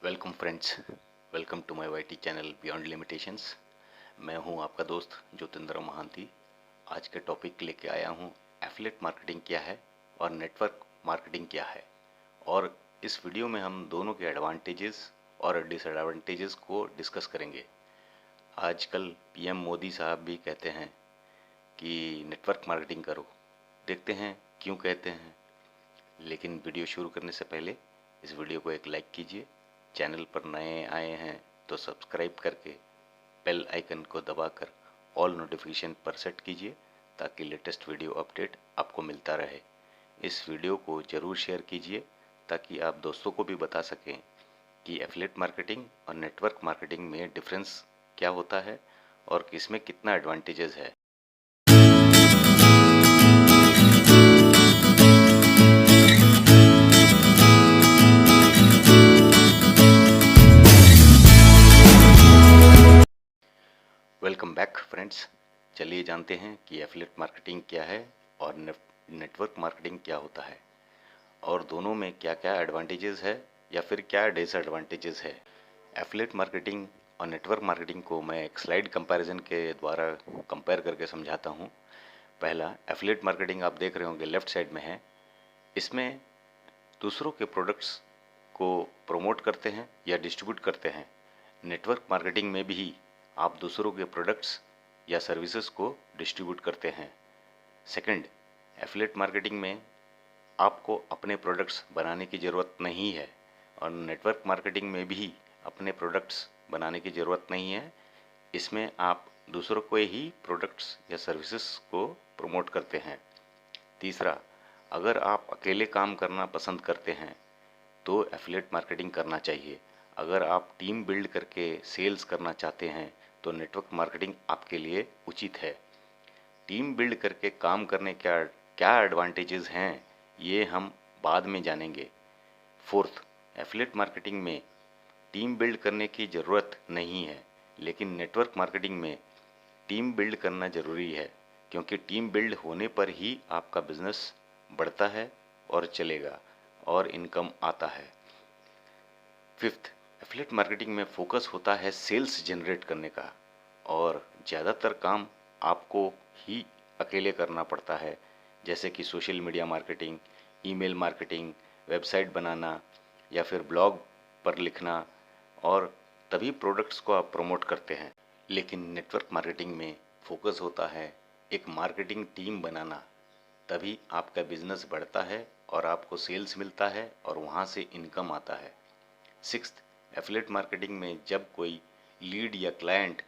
Welcome friends, welcome to my YT channel beyond limitations. मैं हूं आपका दोस्त ज्योतिंद्र महांती। आज के टॉपिक लेके आया हूं एफिलिएट मार्केटिंग क्या है और नेटवर्क मार्केटिंग क्या है। और इस वीडियो में हम दोनों के एडवांटेजेस और डिसएडवांटेजेस को डिस्कस करेंगे। आजकल पीएम मोदी साहब भी कहते हैं कि नेटवर्क मार्केटिंग करो। देखते हैं क्यों कहते हैं। लेकिन वीडियो शुरू करने से पहले इस वीडियो को एक लाइक कीजिए। चैनल पर नए आए हैं तो सब्सक्राइब करके बेल आइकन को दबाकर ऑल नोटिफिकेशन पर सेट कीजिए ताकि लेटेस्ट वीडियो अपडेट आपको मिलता रहे। इस वीडियो को ज़रूर शेयर कीजिए ताकि आप दोस्तों को भी बता सकें कि एफिलिएट मार्केटिंग और नेटवर्क मार्केटिंग में डिफरेंस क्या होता है और किसमें कितना एडवांटेजेस है। Welcome back friends. चलिए जानते हैं कि एफिलिएट मार्केटिंग क्या है और नेटवर्क मार्केटिंग क्या होता है और दोनों में क्या क्या एडवांटेजेस है या फिर क्या डिसएडवांटेजेस है। एफिलिएट मार्केटिंग और नेटवर्क मार्केटिंग को मैं एक स्लाइड कंपैरिजन के द्वारा कंपेयर करके समझाता हूँ। पहला, एफिलिएट मार्केटिंग आप देख रहे होंगे लेफ्ट साइड में है। इसमें दूसरों के प्रोडक्ट्स को प्रमोट करते हैं या डिस्ट्रीब्यूट करते हैं। नेटवर्क मार्केटिंग में भी आप दूसरों के प्रोडक्ट्स या सर्विसेज को डिस्ट्रीब्यूट करते हैं। सेकंड, एफिलिएट मार्केटिंग में आपको अपने प्रोडक्ट्स बनाने की ज़रूरत नहीं है और नेटवर्क मार्केटिंग में भी अपने प्रोडक्ट्स बनाने की ज़रूरत नहीं है। इसमें आप दूसरों को ही प्रोडक्ट्स या सर्विसेज को प्रमोट करते हैं। तीसरा, अगर आप अकेले काम करना पसंद करते हैं तो एफिलिएट मार्केटिंग करना चाहिए। अगर आप टीम बिल्ड करके सेल्स करना चाहते हैं तो नेटवर्क मार्केटिंग आपके लिए उचित है। टीम बिल्ड करके काम करने क्या क्या एडवांटेजेस हैं ये हम बाद में जानेंगे। फोर्थ, एफिलिएट मार्केटिंग में टीम बिल्ड करने की ज़रूरत नहीं है, लेकिन नेटवर्क मार्केटिंग में टीम बिल्ड करना ज़रूरी है क्योंकि टीम बिल्ड होने पर ही आपका बिजनेस बढ़ता है और चलेगा और इनकम आता है। फिफ्थ, एफिलिएट मार्केटिंग में फोकस होता है सेल्स जनरेट करने का और ज़्यादातर काम आपको ही अकेले करना पड़ता है, जैसे कि social media marketing, email marketing, website बनाना या फिर ब्लॉग पर लिखना, और तभी प्रोडक्ट्स को आप प्रमोट करते हैं। लेकिन नेटवर्क मार्केटिंग में फोकस होता है एक मार्केटिंग टीम बनाना, तभी आपका बिजनेस बढ़ता है और आपको सेल्स मिलता है और वहाँ से इनकम आता है। सिक्स्थ, एफिलिएट मार्केटिंग में जब कोई लीड या क्लाइंट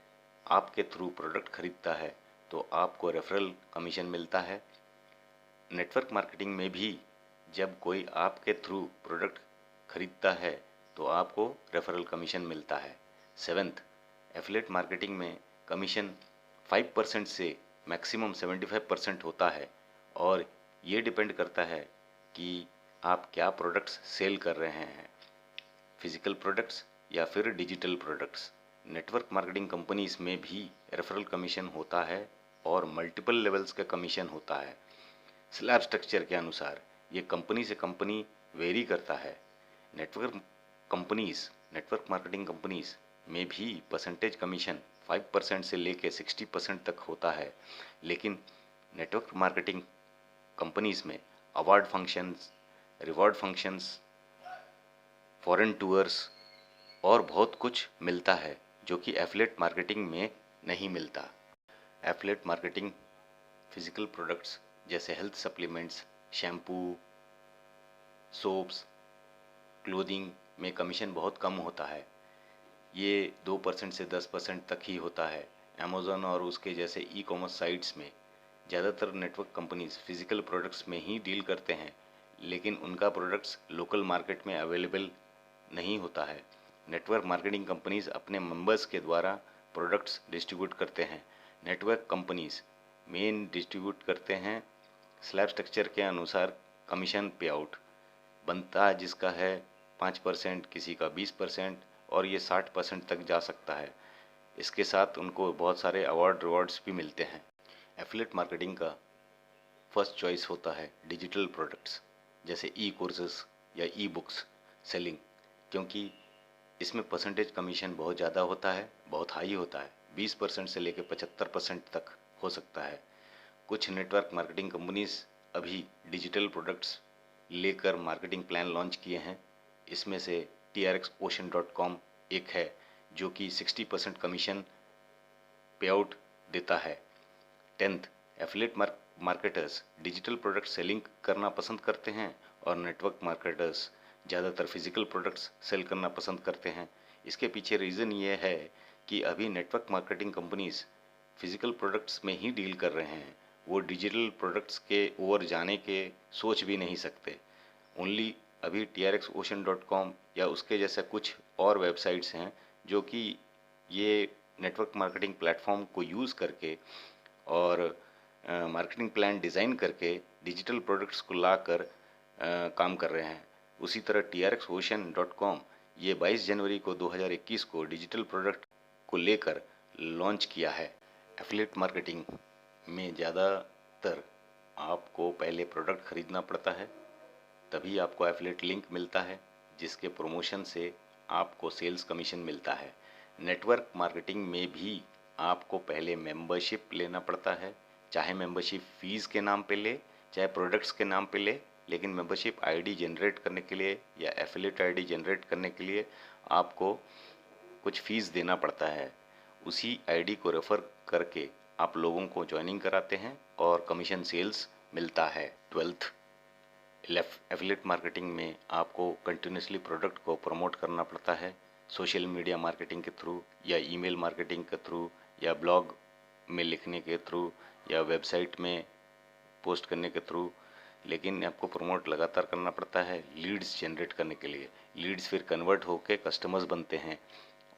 आपके थ्रू प्रोडक्ट खरीदता है तो आपको रेफरल कमीशन मिलता है। नेटवर्क मार्केटिंग में भी जब कोई आपके थ्रू प्रोडक्ट खरीदता है तो आपको रेफरल कमीशन मिलता है। सेवेंथ, एफिलिएट मार्केटिंग में कमीशन 5% से मैक्सिमम 75% होता है और ये डिपेंड करता है कि आप क्या प्रोडक्ट्स सेल कर रहे हैं, फिजिकल प्रोडक्ट्स या फिर digital products. Network marketing companies में भी रेफरल कमीशन होता है और मल्टीपल लेवल्स का कमीशन होता है। स्लैब स्ट्रक्चर के अनुसार ये कंपनी से कंपनी वेरी करता है। नेटवर्क मार्केटिंग कंपनीज में भी परसेंटेज कमीशन 5% से लेके 60% तक होता है, लेकिन नेटवर्क मार्केटिंग कंपनीज में award functions, reward functions, foreign tours और बहुत कुछ मिलता है जो कि एफिलिएट मार्केटिंग में नहीं मिलता। एफिलिएट मार्केटिंग फिजिकल प्रोडक्ट्स जैसे health supplements, shampoo, soaps, clothing में कमीशन बहुत कम होता है। ये 2% से 10% तक ही होता है। अमेज़न और उसके जैसे ई कॉमर्स साइट्स में ज़्यादातर नेटवर्क कंपनीज फिजिकल प्रोडक्ट्स में ही डील करते हैं, लेकिन उनका प्रोडक्ट्स लोकल मार्केट में अवेलेबल नहीं होता है। नेटवर्क मार्केटिंग कंपनीज अपने मेंबर्स के द्वारा प्रोडक्ट्स डिस्ट्रीब्यूट करते हैं। नेटवर्क कंपनीज मेन डिस्ट्रीब्यूट करते हैं। स्लैब स्ट्रक्चर के अनुसार कमीशन पे आउट बनता जिसका है 5%, किसी का 20% और ये 60% तक जा सकता है। इसके साथ उनको बहुत सारे अवार्ड रिवॉर्ड्स भी मिलते हैं। एफिलिएट मार्केटिंग का फर्स्ट चॉइस होता है डिजिटल प्रोडक्ट्स जैसे ई कोर्सेज या ई बुक्स सेलिंग, क्योंकि इसमें परसेंटेज कमीशन बहुत ज़्यादा होता है, बहुत हाई होता है, 20% से लेकर 75% तक हो सकता है। कुछ नेटवर्क मार्केटिंग कंपनीज अभी डिजिटल प्रोडक्ट्स लेकर मार्केटिंग प्लान लॉन्च किए हैं। इसमें से trxocean.com एक है जो कि 60% कमीशन पे आउट देता है। 10th, affiliate marketers digital product selling करना पसंद करते हैं और नेटवर्क मार्केटर्स ज़्यादातर फिजिकल प्रोडक्ट्स सेल करना पसंद करते हैं। इसके पीछे रीज़न ये है कि अभी network marketing companies physical products में ही डील कर रहे हैं, वो डिजिटल प्रोडक्ट्स के ओर जाने के सोच भी नहीं सकते। ओनली अभी trxocean.com या उसके जैसा कुछ और वेबसाइट्स हैं जो कि ये नेटवर्क मार्केटिंग प्लेटफॉर्म को यूज़ करके और मार्केटिंग प्लान डिज़ाइन करके डिजिटल प्रोडक्ट्स को लाकर काम कर रहे हैं। उसी तरह trxocean.com ये 22 जनवरी को 2021 को डिजिटल प्रोडक्ट को लेकर लॉन्च किया है। एफिलिएट मार्केटिंग में ज़्यादातर आपको पहले प्रोडक्ट खरीदना पड़ता है, तभी आपको एफिलिएट लिंक मिलता है, जिसके प्रमोशन से आपको सेल्स कमीशन मिलता है। नेटवर्क मार्केटिंग में भी आपको पहले मेंबरशिप लेना पड़ता है, चाहे मेंबरशिप फीस के नाम पे ले, चाहे प्रोडक्ट्स के नाम पे ले, लेकिन मेंबरशिप आईडी जनरेट करने के लिए या एफिलिएट आईडी जनरेट करने के लिए आपको कुछ फीस देना पड़ता है। उसी आईडी को रेफर करके आप लोगों को ज्वाइनिंग कराते हैं और कमीशन सेल्स मिलता है। 12th, एफिलिएट मार्केटिंग में आपको कंटिन्यूसली प्रोडक्ट को प्रमोट करना पड़ता है, सोशल मीडिया मार्केटिंग के थ्रू या ईमेल मार्केटिंग के थ्रू या ब्लॉग में लिखने के थ्रू या वेबसाइट में पोस्ट करने के थ्रू, लेकिन आपको प्रमोट लगातार करना पड़ता है लीड्स जनरेट करने के लिए। लीड्स फिर कन्वर्ट होकर कस्टमर्स बनते हैं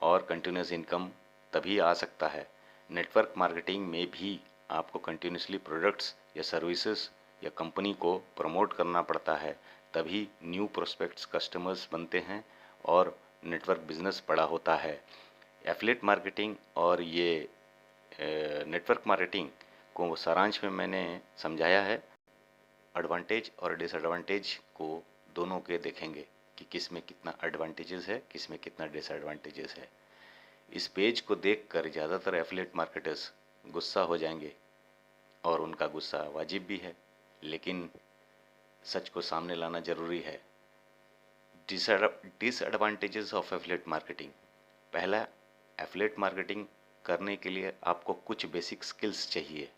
और कंटिन्यूस इनकम तभी आ सकता है। नेटवर्क मार्केटिंग में भी आपको कंटिन्यूसली प्रोडक्ट्स या सर्विसेज या कंपनी को प्रमोट करना पड़ता है, तभी न्यू प्रोस्पेक्ट्स कस्टमर्स बनते हैं और नेटवर्क बिजनेस बड़ा होता है। एफिलिएट मार्केटिंग और ये नेटवर्क मार्केटिंग को सारांश में मैंने समझाया है। एडवांटेज और डिसएडवांटेज को दोनों के देखेंगे कि किस में कितना एडवांटेजेस है, किस में कितना डिसएडवांटेजेस है। इस पेज को देखकर ज़्यादातर एफिलिएट मार्केटर्स गुस्सा हो जाएंगे और उनका गुस्सा वाजिब भी है, लेकिन सच को सामने लाना ज़रूरी है। Disadvantages of affiliate marketing. पहला, एफिलिएट मार्केटिंग करने के लिए आपको कुछ बेसिक स्किल्स चाहिए,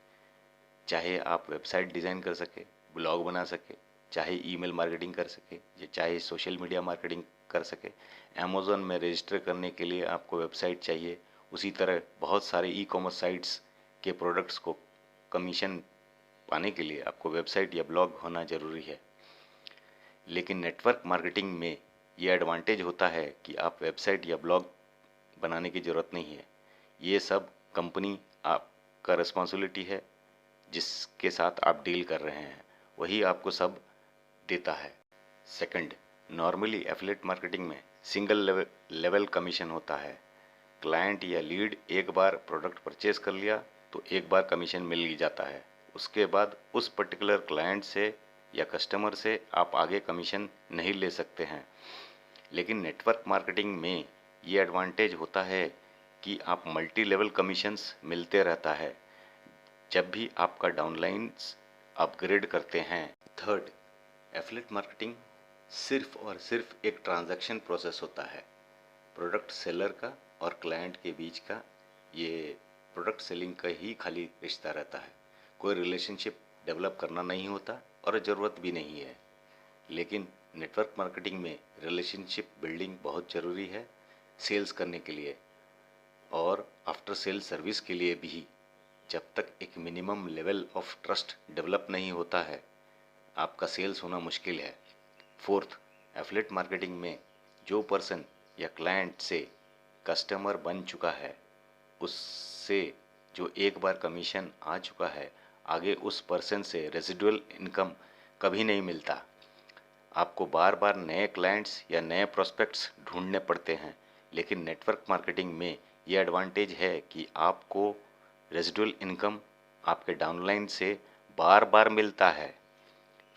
चाहे आप वेबसाइट डिज़ाइन कर सके, ब्लॉग बना सके, चाहे ईमेल मार्केटिंग कर सके या चाहे सोशल मीडिया मार्केटिंग कर सके। अमेज़न में रजिस्टर करने के लिए आपको वेबसाइट चाहिए। उसी तरह बहुत सारे ई कॉमर्स साइट्स के प्रोडक्ट्स को कमीशन पाने के लिए आपको वेबसाइट या ब्लॉग होना ज़रूरी है। लेकिन नेटवर्क मार्केटिंग में ये एडवांटेज होता है कि आप वेबसाइट या ब्लॉग बनाने की ज़रूरत नहीं है। ये सब कंपनी आपका रिस्पॉन्सिबिलिटी है, जिसके साथ आप डील कर रहे हैं, वही आपको सब देता है। सेकंड, नॉर्मली एफिलिएट मार्केटिंग में सिंगल लेवल कमीशन होता है। क्लाइंट या लीड एक बार प्रोडक्ट परचेज कर लिया तो एक बार कमीशन मिल ही जाता है। उसके बाद उस पर्टिकुलर क्लाइंट से या कस्टमर से आप आगे कमीशन नहीं ले सकते हैं। लेकिन नेटवर्क मार्केटिंग में ये एडवांटेज होता है कि आप मल्टी लेवल कमीशंस मिलते रहता है जब भी आपका डाउनलाइंस अपग्रेड करते हैं। थर्ड, एफिलिएट मार्केटिंग सिर्फ और सिर्फ एक ट्रांजैक्शन प्रोसेस होता है। प्रोडक्ट सेलर का और क्लाइंट के बीच का ये प्रोडक्ट सेलिंग का ही खाली रिश्ता रहता है। कोई रिलेशनशिप डेवलप करना नहीं होता और ज़रूरत भी नहीं है। लेकिन नेटवर्क मार्केटिंग में रिलेशनशिप बिल्डिंग बहुत ज़रूरी है सेल्स करने के लिए और आफ्टर सेल सर्विस के लिए भी। जब तक एक minimum level of trust develop नहीं होता है, आपका सेल्स होना मुश्किल है। फोर्थ, एफिलिएट मार्केटिंग में जो पर्सन या क्लाइंट से कस्टमर बन चुका है, उससे जो एक बार कमीशन आ चुका है, आगे उस पर्सन से रेजिडुअल इनकम कभी नहीं मिलता। आपको बार बार नए क्लाइंट्स या नए प्रोस्पेक्ट्स ढूंढने पड़ते हैं। लेकिन नेटवर्क मार्केटिंग में ये एडवांटेज है कि आपको रेजिडुअल इनकम आपके डाउनलाइन से बार बार मिलता है।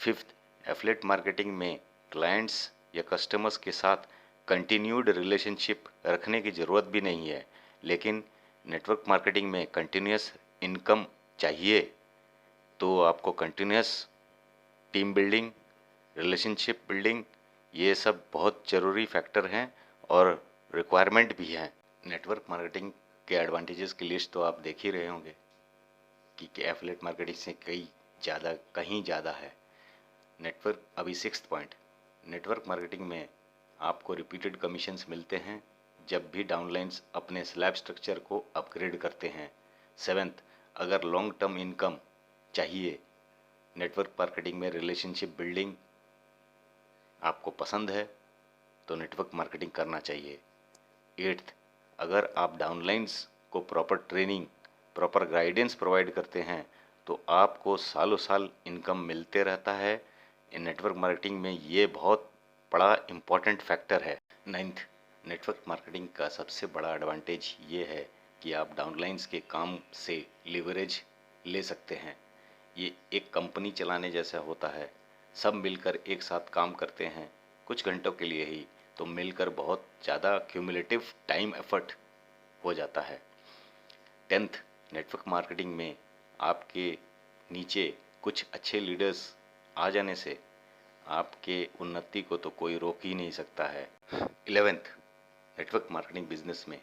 फिफ्थ, एफिलिएट मार्केटिंग में क्लाइंट्स या कस्टमर्स के साथ कंटिन्यूड रिलेशनशिप रखने की ज़रूरत भी नहीं है, लेकिन नेटवर्क मार्केटिंग में कंटिन्यूस इनकम चाहिए तो आपको continuous team building, relationship building, ये सब बहुत ज़रूरी फैक्टर हैं और रिक्वायरमेंट भी हैं। नेटवर्क मार्केटिंग के एडवांटेजेस की लिस्ट तो आप देख ही रहे होंगे कि एफिलिएट मार्केटिंग से कहीं ज़्यादा है। नेटवर्क अभी 6th पॉइंट, नेटवर्क मार्केटिंग में आपको रिपीटेड कमीशंस मिलते हैं जब भी डाउनलाइंस अपने स्लैब स्ट्रक्चर को अपग्रेड करते हैं। 7th, अगर लॉन्ग टर्म इनकम चाहिए, नेटवर्क मार्केटिंग में रिलेशनशिप बिल्डिंग आपको पसंद है तो नेटवर्क मार्केटिंग करना चाहिए। 8th, अगर आप डाउनलाइंस को proper training, proper guidance provide करते हैं तो आपको सालों साल इनकम मिलते रहता है। इन नेटवर्क मार्केटिंग में ये बहुत बड़ा इम्पॉर्टेंट फैक्टर है। 9th, नेटवर्क मार्केटिंग का सबसे बड़ा एडवांटेज ये है कि आप डाउनलाइंस के काम से लिवरेज ले सकते हैं। ये एक कंपनी चलाने जैसा होता है, सब मिलकर एक साथ काम करते हैं कुछ घंटों के लिए ही, तो मिलकर बहुत ज़्यादा क्यूमुलेटिव टाइम एफर्ट हो जाता है। 10th, नेटवर्क मार्केटिंग में आपके नीचे कुछ अच्छे लीडर्स आ जाने से आपके उन्नति को तो कोई रोक ही नहीं सकता है। 11th, नेटवर्क मार्केटिंग बिजनेस में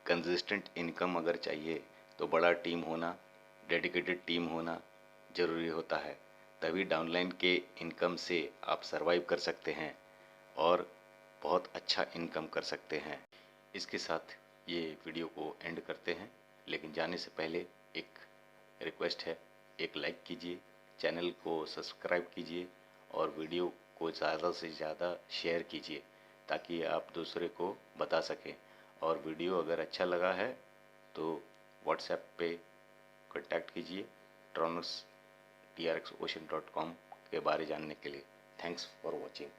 कंसिस्टेंट इनकम अगर चाहिए तो बड़ा टीम होना, डेडिकेटेड टीम होना ज़रूरी होता है, तभी डाउनलाइन के इनकम से आप सरवाइव कर सकते हैं और बहुत अच्छा इनकम कर सकते हैं। इसके साथ ये वीडियो को एंड करते हैं, लेकिन जाने से पहले एक रिक्वेस्ट है, एक लाइक कीजिए, चैनल को सब्सक्राइब कीजिए और वीडियो को ज़्यादा से ज़्यादा शेयर कीजिए ताकि आप दूसरे को बता सकें। और वीडियो अगर अच्छा लगा है तो व्हाट्सएप पे कांटेक्ट कीजिए tronusocean.com के बारे जानने के लिए। Thanks for watching.